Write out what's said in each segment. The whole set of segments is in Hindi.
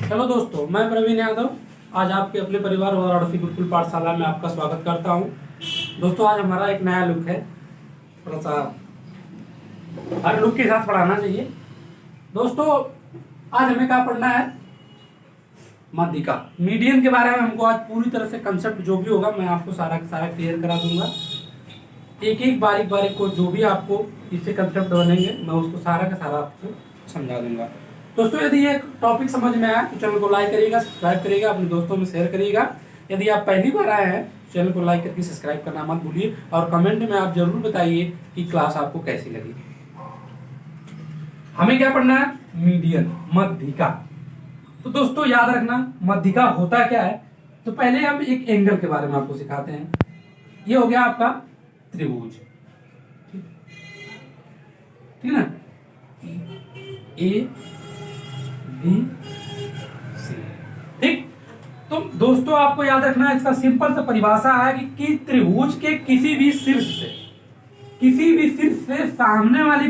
चलो दोस्तों, मैं प्रवीण यादव आज आपके अपने परिवार और आरसी गुरुकुल पाठशाला में आपका स्वागत करता हूं। दोस्तों, आज हमारा एक नया लुक है। थोड़ा सा हर लुक के साथ पढ़ाना चाहिए। दोस्तों, आज हमें क्या पढ़ना है? माध्यिका, मीडियन के बारे में हमको आज पूरी तरह से कंसेप्ट जो भी होगा मैं आपको सारा क्लियर करा दूंगा। एक एक बारीक बारीक को जो भी आपको इससे कंसेप्ट बनेंगे मैं उसको सारा का सारा आपको समझा दूंगा। दोस्तों, यदि ये टॉपिक समझ में आया तो चैनल को लाइक करिएगा, सब्सक्राइब करिएगा, अपने दोस्तों में शेयर करिएगा। यदि आप पहली बार आए हैं चैनल को लाइक करके सब्सक्राइब करना मत भूलिए और कमेंट में आप जरूर बताइए कि क्लास आपको कैसी लगी। हमें क्या पढ़ना है? मीडियन, माध्यिका। तो दोस्तों याद रखना, माध्यिका होता क्या है। तो पहले हम एक एंगल के बारे में आपको सिखाते हैं। ये हो गया आपका त्रिभुज, ठीक है ना? ए बी सी, ठीक। तो दोस्तों आपको याद रखना है, इसका सिंपल सा परिभाषा है कि त्रिभुज के किसी भी शीर्ष से सामने वाली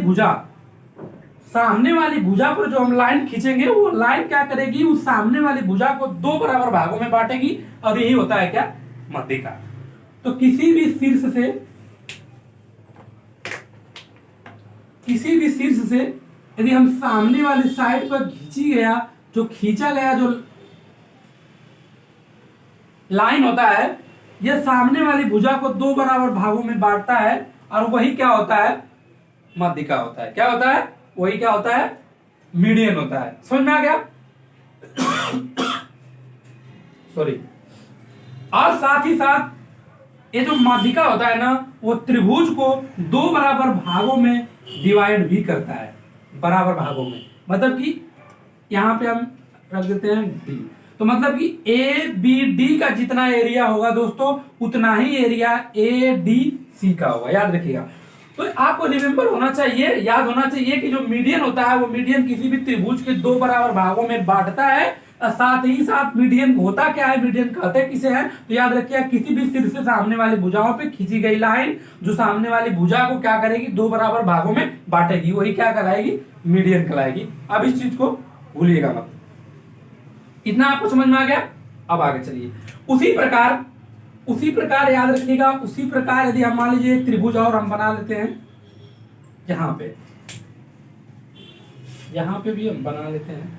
भुजा पर जो हम लाइन खींचेंगे वो लाइन क्या करेगी, उस सामने वाली भुजा को दो बराबर भागों में बांटेगी और यही होता है क्या? माध्यिका। तो किसी भी शीर्ष से यदि हम सामने वाली साइड पर खींचा गया जो लाइन होता है, यह सामने वाली भुजा को दो बराबर भागों में बांटता है और वही क्या होता है? माध्यिका होता है। क्या होता है? वही क्या होता है? मीडियन होता है। समझ में आ गया? सॉरी। और साथ ही साथ ये जो माध्यिका होता है ना, वो त्रिभुज को दो बराबर भागों में डिवाइड भी करता है, बराबर भागों में। मतलब कि यहां पे हम रख देते हैं डी, तो मतलब कि ए बी डी का जितना एरिया होगा दोस्तों, उतना ही एरिया ए डी सी का होगा। याद रखिएगा। तो आपको रिमेंबर होना चाहिए, याद होना चाहिए कि जो मीडियन होता है वो मीडियन किसी भी त्रिभुज के दो बराबर भागों में बांटता है। साथ ही साथ मीडियन होता क्या है, मीडियन कहते किसे हैं? तो याद रखिए, किसी भी शीर्ष से सामने वाली भुजाओं पे खींची गई लाइन जो सामने वाली भुजा को क्या करेगी? दो बराबर भागों में बांटेगी, वही क्या कहलाएगी? मीडियन कहलाएगी। अब इस चीज को भूलिएगा मत। इतना आपको समझ में आ गया? अब आगे चलिए। उसी प्रकार याद रखिएगा, उसी प्रकार यदि हम मान लीजिए त्रिभुज और हम बना लेते हैं, यहां पे भी हम बना लेते हैं।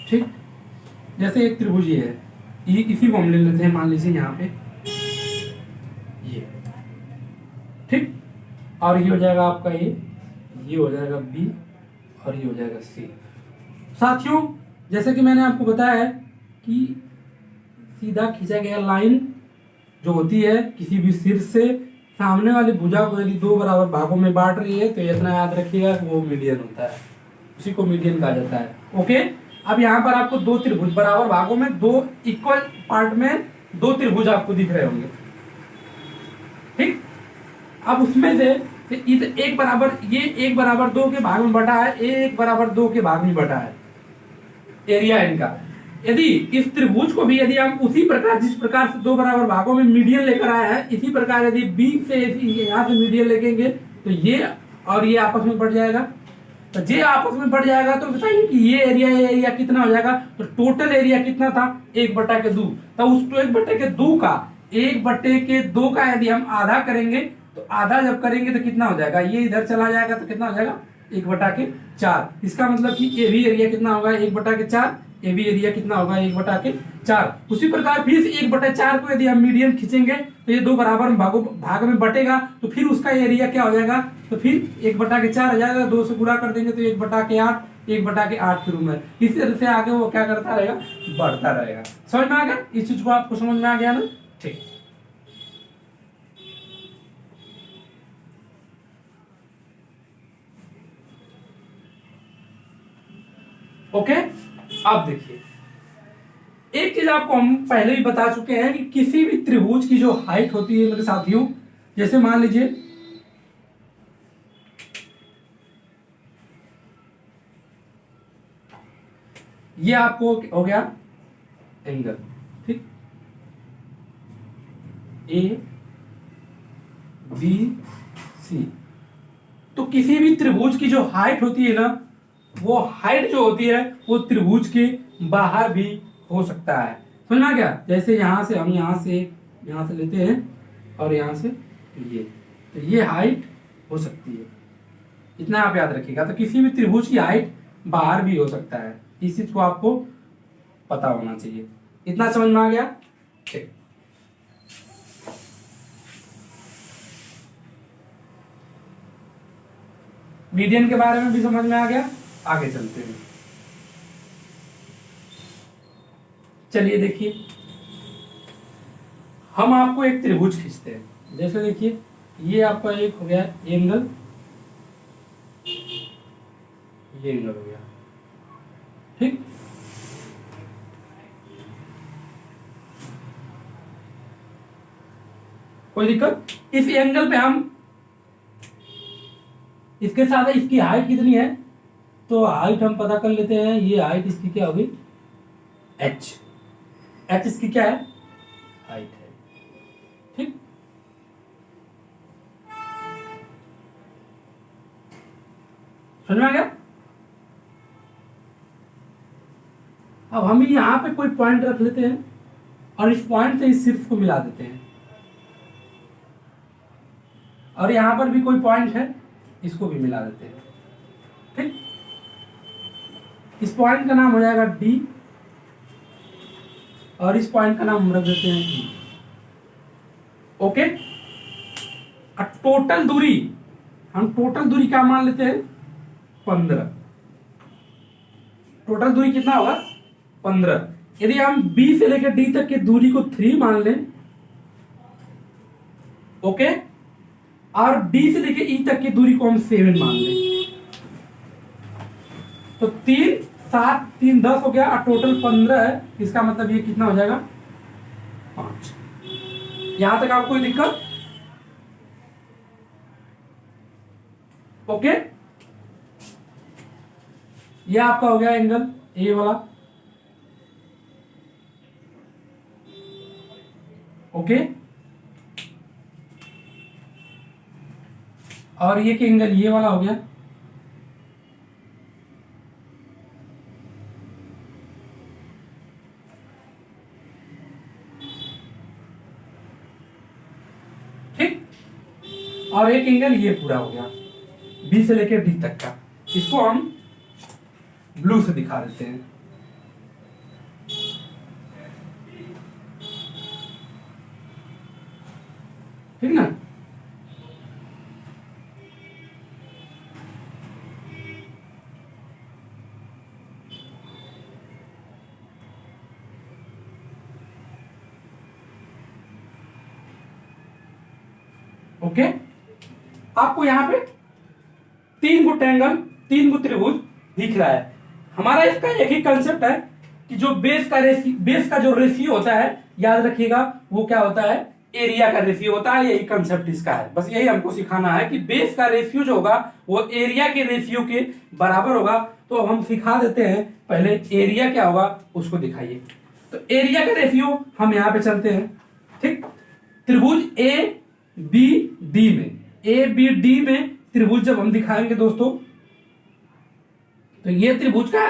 ठीक, जैसे एक त्रिभुज ये है, इसी को हम ले लेते हैं, मान लीजिए यहां पे ये, ठीक। और ये हो जाएगा आपका ये हो जाएगा बी और ये हो जाएगा सी। साथियों, जैसे कि मैंने आपको बताया है कि सीधा खींचा गया लाइन जो होती है किसी भी शीर्ष से सामने वाली भुजा को यदि दो बराबर भागों में बांट रही है, तो इतना याद रखिएगा कि वो मीडियन होता है, उसी को मीडियन कहा जाता है। ओके। अब यहाँ पर आपको दो त्रिभुज बराबर भागों में, दो इक्वल पार्ट में दो त्रिभुज आपको दिख रहे होंगे, ठीक। अब उसमें से एक बराबर दो के भाग में बटा है, एक बराबर दो के भाग में बटा है एरिया इनका। यदि इस त्रिभुज को भी यदि हम उसी प्रकार, जिस प्रकार से दो बराबर भागों में मीडियन लेकर आए हैं, इसी प्रकार यदि बी से यहाँ से मीडियन लेंगे तो ये और ये आपस में बढ़ जाएगा। तो ये आपस में बढ़ जाएगा तो बताइए कि ये एरिया कितना हो जाएगा? तो टोटल एरिया कितना था? 1/2। तो उस 1/2 का यदि हम आधा करेंगे, तो आधा जब करेंगे तो कितना हो जाएगा? ये इधर चला जाएगा तो कितना हो जाएगा? 1/4। इसका मतलब कि ए भी एरिया कितना होगा? 1/4। ए भी एरिया कितना होगा? 1/4। उसी प्रकार फिर 1/4 को यदि हम मीडियन खींचेंगे तो ये दो बराबर भाग में बटेगा, तो फिर उसका एरिया क्या हो जाएगा? तो फिर 1/4 हो जाएगा। 2 से गुणा कर देंगे तो 1/8, 1/8 के रूप में। इसी तरह से आगे वो क्या करता रहेगा? बढ़ता रहेगा। समझ में आ गया? इस चीज को आपको समझ में आ गया ना? ठीक। ओके। अब देखिए, एक चीज आपको हम पहले ही बता चुके हैं कि किसी भी त्रिभुज की जो हाइट होती है मेरे साथियों, जैसे मान लीजिए ये आपको हो गया एंगल, ठीक। ए बी सी, तो किसी भी त्रिभुज की जो हाइट होती है ना, वो हाइट जो होती है वो त्रिभुज के बाहर भी हो सकता है। समझना क्या? जैसे यहां से हम यहां से लेते हैं और यहां से ये, तो ये हाइट हो सकती है। इतना आप याद रखिएगा। तो किसी भी त्रिभुज की हाइट बाहर भी हो सकता है, इस चीज को आपको पता होना चाहिए। इतना समझ में आ गया? ठीक। मीडियन के बारे में भी समझ में आ गया। आगे चलते हैं। चलिए देखिए, हम आपको एक त्रिभुज खींचते हैं। जैसे देखिए, ये आपका एक हो गया एंगल, ये एंगल हो गया, ठीक। कोई दिक्कत? इस एंगल पे हम, इसके साथ इसकी हाइट कितनी है, तो हाइट हम पता कर लेते हैं। ये हाइट इसकी क्या होगी? एच। एच इसकी क्या है? हाइट है, ठीक। समझ में आ गया? अब हम यहां पे कोई पॉइंट रख लेते हैं और इस पॉइंट से इस शीर्ष को मिला देते हैं, और यहां पर भी कोई पॉइंट है, इसको भी मिला देते हैं, ठीक। इस पॉइंट का नाम हो जाएगा डी और इस पॉइंट का नाम हम रख देते हैं ई। ओके। टोटल दूरी, हम टोटल दूरी क्या मान लेते हैं? 15। टोटल दूरी कितना होगा? 15। यदि हम बी से लेकर डी तक की दूरी को 3 मान लें, ओके, और डी से लेकर ई तक की दूरी को हम 7 मान लें, तो 3 7 3 10 हो गया और टोटल 15 है। इसका मतलब ये कितना हो जाएगा? 5। यहां तक आपको कोई दिक्कत? ओके। ये आपका हो गया एंगल ए वाला, ओके। और ये एंगल ये वाला हो गया, ठीक। और एक एंगल ये पूरा हो गया बी से लेकर डी तक का। इसको हम ब्लू से दिखा देते हैं, ठीक ना? ओके। आपको यहां पे 3 गो ट्रायंगल, 3 गो त्रिभुज दिख रहा है। हमारा इसका एक ही कंसेप्ट है कि जो बेस का जो रेशियो होता है, याद रखिएगा, वो क्या होता है? एरिया का रेशियो होता है। यही कंसेप्ट इसका है। बस यही हमको सिखाना है कि बेस का रेशियो जो होगा वो एरिया के रेशियो के बराबर होगा। तो हम सिखा देते हैं, पहले एरिया क्या होगा उसको दिखाइए। तो एरिया का रेशियो हम यहां पे चलते हैं, ठीक। त्रिभुज ए बी डी में, ए बी डी में त्रिभुज जब हम दिखाएंगे दोस्तों, तो ये त्रिभुज का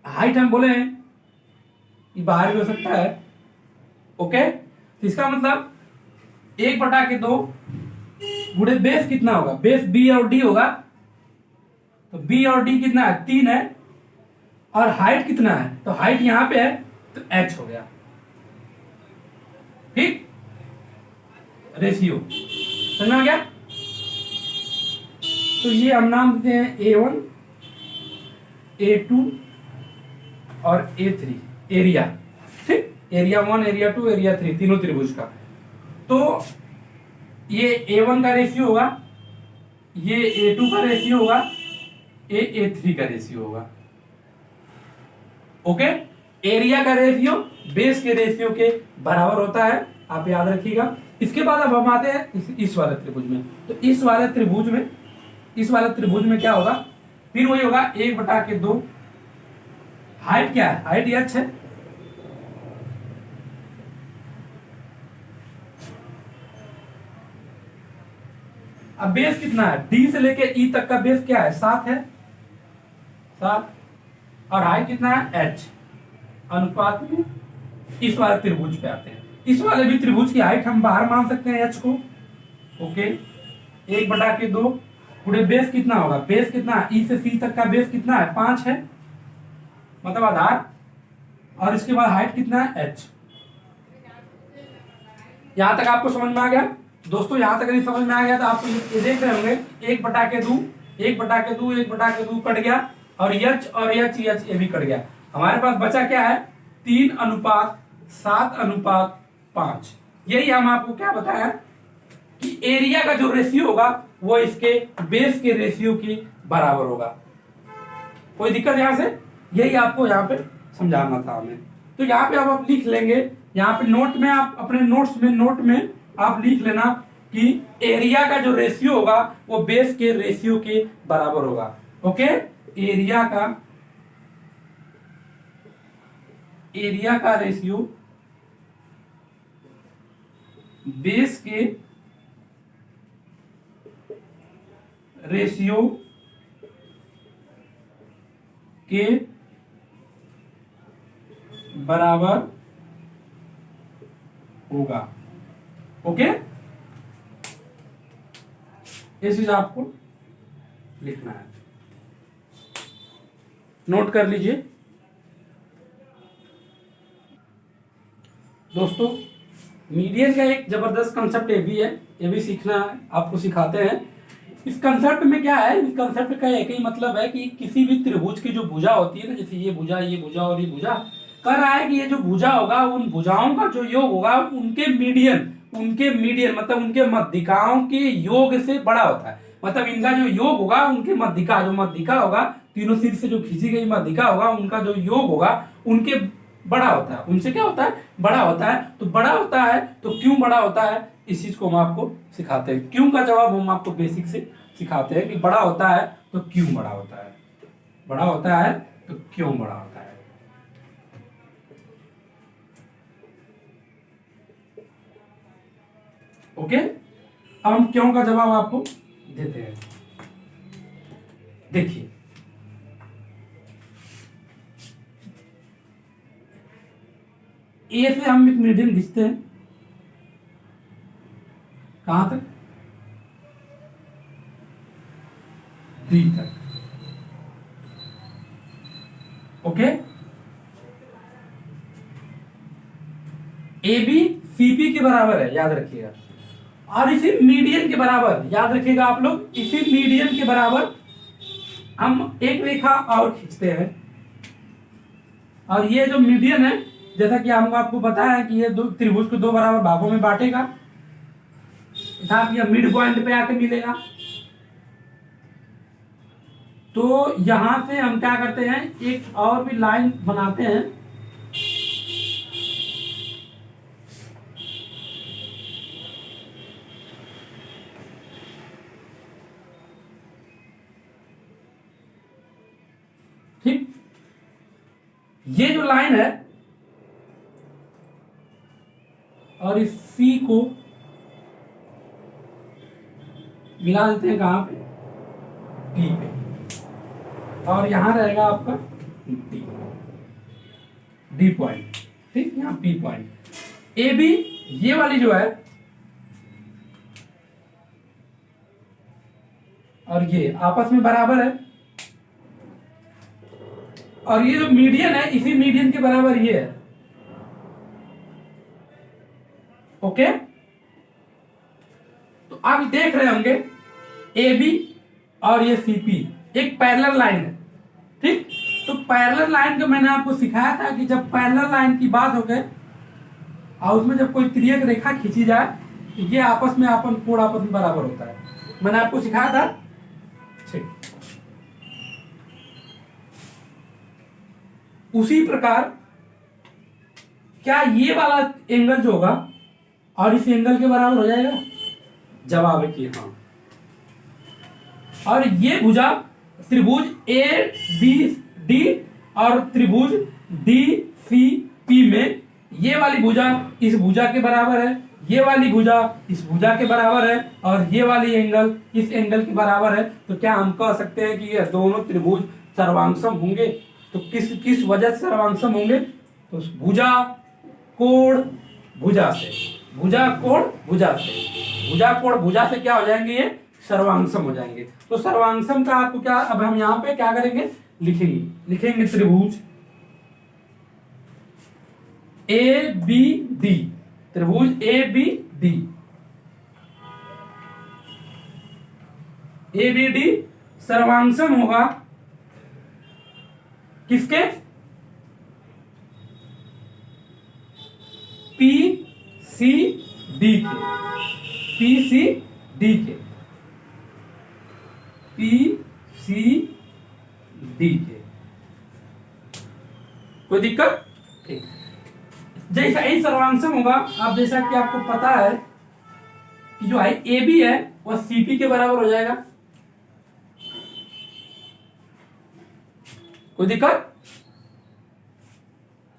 हाइट हम बोले हैं ये बाहर भी हो सकता है, ओके। तो इसका मतलब 1/2 गुणे बेस कितना होगा? बेस बी और डी होगा, तो बी और डी कितना है? 3 है। और हाइट कितना है? तो हाइट यहां पे है, तो h हो गया, ठीक। रेशियो समझ में आ गया? तो ये हम नाम देते हैं A1, A2 और A3 एरिया, ठीक। एरिया 1, एरिया 2, एरिया 3 तीनों त्रिभुज का। तो ये A1 का रेशियो होगा, ये A2 का रेशियो होगा, ये A3 का रेशियो होगा, ओके। एरिया का रेशियो बेस के रेशियो के बराबर होता है, आप याद रखिएगा। इसके बाद अब हम आते हैं इस वाले त्रिभुज में। तो इस वाले त्रिभुज में क्या होगा? फिर वही होगा 1/2। हाइट क्या है? हाइट h है, अब बेस कितना है, डी से लेके ई तक का बेस क्या है, 7 है, 7, और हाइट कितना है, एच, अनुपात में इस वाले त्रिभुज पे आते हैं। इस वाले भी त्रिभुज की हाइट हम बाहर मान सकते हैं एच को, ओके, 1/2 पूरे बेस कितना होगा, बेस कितना है, ई से सी तक का बेस कितना है, 5 है, मतलब आधार, और इसके बाद हाइट कितना है, एच। यहां तक आपको समझ में आ गया दोस्तों? यहां तक नहीं समझ में आ गया तो आप ये देख रहे होंगे 1/2 1/2 1/2 कट गया, और एच और एच ये भी कट गया। हमारे पास बचा क्या है, 3:7:5। यही हम आपको क्या बताया कि एरिया का जो रेशियो होगा वो इसके बेस के रेशियो के बराबर होगा। कोई दिक्कत यहां से? यही आपको यहाँ पे समझाना था हमें। तो यहाँ पे आप लिख लेंगे, यहाँ पे नोट में आप अपने नोट में आप लिख लेना कि एरिया का जो रेशियो होगा वो बेस के रेशियो के बराबर होगा। ओके, एरिया का रेशियो बेस के रेशियो के बराबर होगा। ओके, ये चीज आपको लिखना है, नोट कर लीजिए दोस्तों। मीडियन का एक जबरदस्त कंसेप्ट ये भी है, ये भी सीखना है, आपको सिखाते हैं। इस कंसेप्ट में क्या है, इस कंसेप्ट का एक ही मतलब है कि किसी भी त्रिभुज की जो भुजा होती है ना, जैसे ये भुजा और ये भुजा, कर रहा है कि ये जो भुजा होगा उन भुजाओं का जो योग होगा उनके मीडियन मतलब उनके मध्यिकाओं के योग से बड़ा होता है। मतलब इनका जो योग होगा, उनके मध्यिका होगा, तीनों सिर से जो खींची गई मध्यिका होगा, उनका जो योग होगा उनके बड़ा होता है, उनसे क्या होता है, बड़ा होता है। तो बड़ा होता है तो क्यों बड़ा होता है, इस चीज को हम आपको सिखाते हैं। क्यों का जवाब हम आपको बेसिक से सिखाते हैं कि बड़ा होता है तो क्यों बड़ा होता है, बड़ा होता है तो क्यों बड़ा होता है। ओके, अब हम क्यों का जवाब आपको देते हैं। देखिए, ए से हम एक मीडियन खींचते हैं, कहां तक, डी तक। Okay, A B C P के बराबर है, याद रखिएगा, और इसी मीडियन के बराबर, याद रखिएगा आप लोग, इसी मीडियन के बराबर हम एक रेखा और खींचते हैं। और ये जो मीडियन है, जैसा कि हमको आपको बताया है कि ये दो त्रिभुज को 2 बराबर भागों में बांटेगा, अर्थात यह मिड पॉइंट पे आके मिलेगा। तो यहां से हम क्या करते हैं, एक और भी लाइन बनाते हैं, ठीक। ये जो लाइन है और इस सी को मिला देते हैं कहां पे, डी पे, और यहां रहेगा आपका डी पॉइंट, ठीक, यहां पी पॉइंट। ए बी ये वाली जो है और ये आपस में बराबर है, और ये जो मीडियन है इसी मीडियन के बराबर ये है। ओके, तो आप देख रहे होंगे ए बी और ये सी पी एक पैरेलल लाइन है, ठीक। तो पैरेलल लाइन को मैंने आपको सिखाया था कि जब पैरेलल लाइन की बात हो गई और उसमें जब कोई तिर्यक रेखा खींची जाए तो ये आपस में कोण आपस में बराबर होता है, मैंने आपको सिखाया था, ठीक। उसी प्रकार क्या ये वाला एंगल जो होगा और इस एंगल के बराबर हो जाएगा, जवाब है कि हाँ। और ये भुजा त्रिभुज ए बी डी और त्रिभुज डी सी पी में ये वाली भुजा इस भुजा के बराबर है, ये वाली भुजा इस भुजा के बराबर है और ये वाली एंगल इस एंगल के बराबर है, तो क्या हम कह सकते हैं कि ये दोनों त्रिभुज सर्वांगसम होंगे। तो किस किस वजह से सर्वांगसम होंगे, तो भुजा कोण भुजा से, भुजा कोण भुजा से, भुजा कोण भुजा से क्या हो जाएंगे, ये सर्वांगसम हो जाएंगे। तो सर्वांगसम का आपको क्या, अब हम यहाँ पे क्या करेंगे, लिखेंगे त्रिभुज ए बी डी, त्रिभुज A B D, A B D सर्वांगसम होगा किसके, पी सी डी के, पी सी डी के, पी सी डी के। कोई दिक्कत, ठीक। जैसा ही सर्वांगसम होगा, आप जैसा कि आपको पता है कि जो है ए बी है वह सीपी के बराबर हो जाएगा। कोई दिक्कत,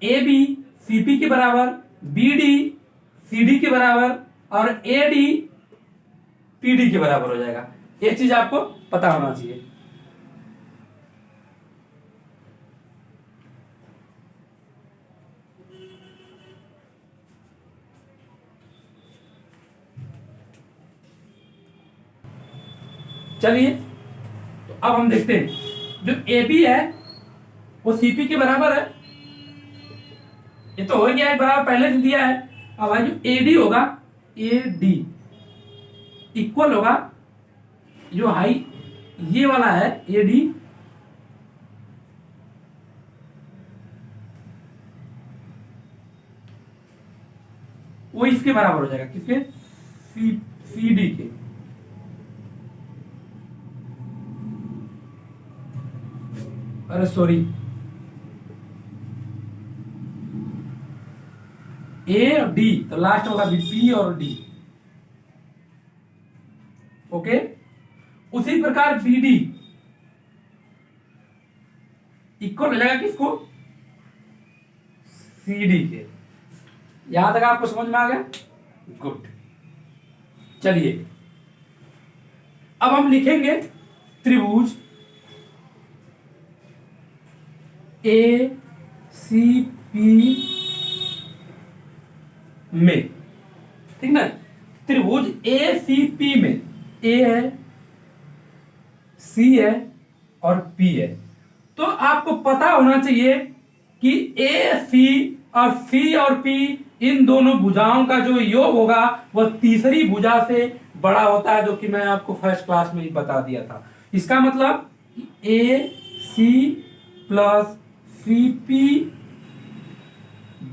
ए बी सीपी के बराबर, बी डी सी डी के बराबर और ए डी पी डी के बराबर हो जाएगा। ये चीज आपको पता होना चाहिए। चलिए, तो अब हम देखते हैं जो ए बी है वो सीपी के बराबर है, ये तो हो गया है बराबर, पहले से दिया है। अब जो ए डी होगा, ए डी इक्वल होगा जो हाई ये वाला है ए डी वो इसके बराबर हो जाएगा, किसके, सी डी के। अरे सॉरी, ए और डी, तो लास्ट होगा पी और डी। ओके, उसी प्रकार बी डी इक्वल हो जाएगा किसको, सी डी के। यहां तक आपको समझ में आ गया, गुड। चलिए अब हम लिखेंगे त्रिभुज ए सी पी में, ठीक ना, त्रिभुज ए सी पी में ए है, सी है और पी है। तो आपको पता होना चाहिए कि ए सी और सी और पी इन दोनों भुजाओं का जो योग होगा वह तीसरी भुजा से बड़ा होता है, जो कि मैं आपको फर्स्ट क्लास में ही बता दिया था। इसका मतलब ए सी प्लस सी पी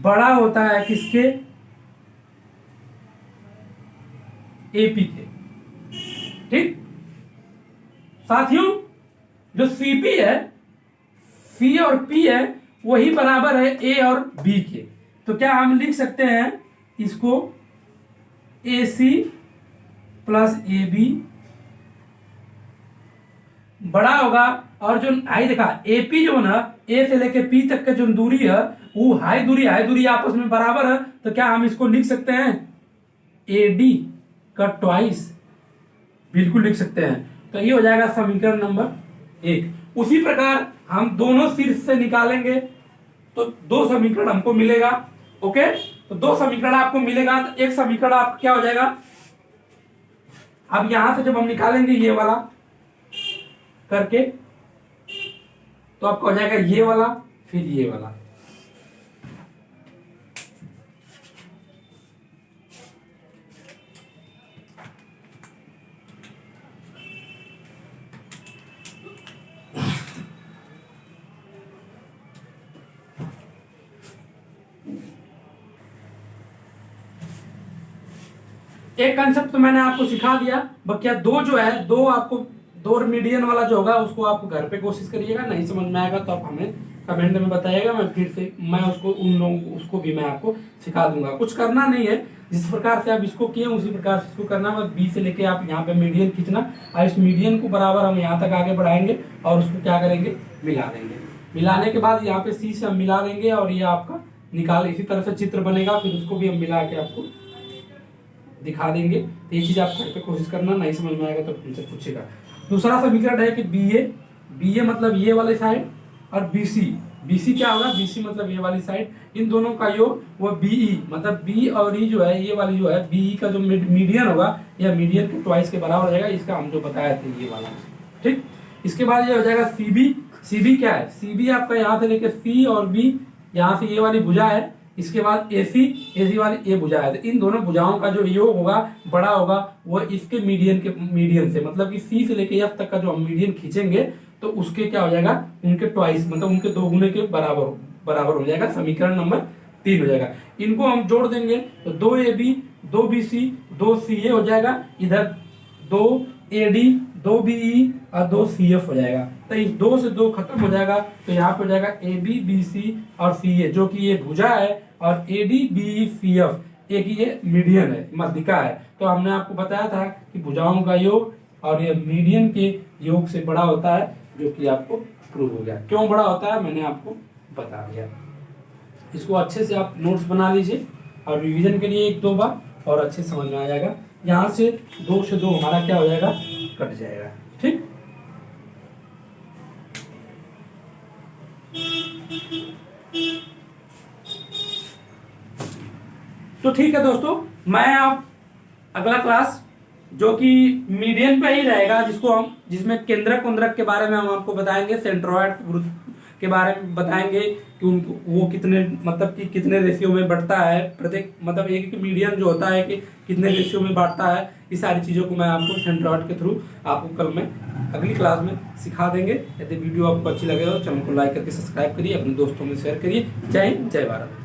बड़ा होता है किसके, एपी के। ठीक साथियों, जो सीपी है, सी और पी है, वही बराबर है ए और बी के। तो क्या हम लिख सकते हैं इसको, ए सी प्लस ए बी बड़ा होगा, और जो हाई देखा एपी जो ना, ए से लेके पी तक का जो दूरी है वो हाई दूरी आपस में बराबर है। तो क्या हम इसको लिख सकते हैं ए डी का ट्वाइस, बिल्कुल लिख सकते हैं। तो ये हो जाएगा समीकरण नंबर 1। उसी प्रकार हम दोनों शीर्ष से निकालेंगे तो 2 समीकरण हमको मिलेगा। ओके, तो 2 समीकरण आपको मिलेगा, तो एक समीकरण आपका क्या हो जाएगा, अब यहां से जब हम निकालेंगे ये वाला करके, तो आपका हो जाएगा ये वाला फिर ये वाला। एक कंसेप्ट तो मैंने आपको सिखा दिया, बकिया 2 जो है, 2 आपको 2 मीडियन वाला जो होगा उसको आप घर पे कोशिश करिएगा। नहीं समझ में आएगा तो आप हमें कमेंट में बताइएगा, मैं फिर से मैं उसको उन लोगों को उसको भी मैं आपको सिखा दूंगा। कुछ करना नहीं है, जिस प्रकार से आप इसको किए उसी प्रकार से इसको करना। बस बी से लेके आप यहाँ पे मीडियन खींचना, और इस मीडियन को बराबर हम यहाँ तक आगे बढ़ाएंगे और उसको क्या करेंगे, मिला देंगे। मिलाने के बाद यहाँ पे सी से हम मिला देंगे और ये आपका निकाल, इसी तरह से चित्र बनेगा। फिर उसको भी हम मिला के आपको दिखा देंगे। तो ये चीज आप घर पे कोशिश करना, नहीं समझ में आएगा तो हमसे पूछेगा। दूसरा समीकरण है कि बी ए मतलब ये वाली साइड, और बी सी क्या होगा, बी सी मतलब ये वाली साइड, इन दोनों का योग वो बी ई, मतलब बी और ई जो है, ये वाली जो है बी ई का जो मीडियन होगा, या मीडियन के ट्वाइस के बराबर हो जाएगा। इसका हम जो बताया थे ये वाला, ठीक। इसके बाद ये हो जाएगा सी बी क्या है, सी बी आपका यहाँ से लेके सी और बी, यहाँ से ये वाली भुजा है, इसके बाद ए सी वाली ये भुजा है। तो इन दोनों भुजाओं का जो योग होगा बड़ा होगा वो इसके मीडियन से, मतलब कि सी से लेके एफ तक का जो हम मीडियन खींचेंगे तो उसके क्या हो जाएगा, उनके ट्वाइस, मतलब उनके 2 गुने के बराबर हो जाएगा। समीकरण नंबर 3 हो जाएगा। इनको हम जोड़ देंगे तो 2AB 2BC 2CA हो जाएगा, इधर 2AD 2BE और 2CF हो जाएगा। तो इस 2 से 2 खत्म हो जाएगा, तो यहाँ पे हो जाएगा AB BC और CA, जो कि ये भुजा है, और AD BE CF एक ये मीडियन है, मध्यिका है। तो हमने आपको बताया था कि भुजाओं का योग और ये मीडियन के योग से बड़ा होता है, जो कि आपको प्रूव हो गया। क्यों बड़ा होता है मैंने आपको बता दिया। इसको अच्छे से आप नोट्स बना लीजिए और रिवीजन के लिए 1-2 बार, और अच्छे समझ में आ जाएगा। यहाँ से 2 से 2 हमारा क्या हो जाएगा, कट जाएगा, ठीक। तो ठीक है दोस्तों, मैं आप अगला क्लास जो कि मीडियन पे ही रहेगा, जिसमें केंद्रक कुंद्रक के बारे में हम आपको बताएंगे, सेंट्रॉइड के बारे में बताएंगे कि उनको वो कितने, मतलब कि कितने रेशियो में बढ़ता है प्रत्येक, मतलब एक मीडियन जो होता है कि कितने रेशियो में बढ़ता है। ये सारी चीज़ों को मैं आपको सेंट्रॉइड के थ्रू आपको कल में अगली क्लास में सिखा देंगे। यदि वीडियो आपको अच्छी लगे तो चैनल को लाइक करके सब्सक्राइब करिए, अपने दोस्तों में शेयर करिए। जय हिंद, जय भारत।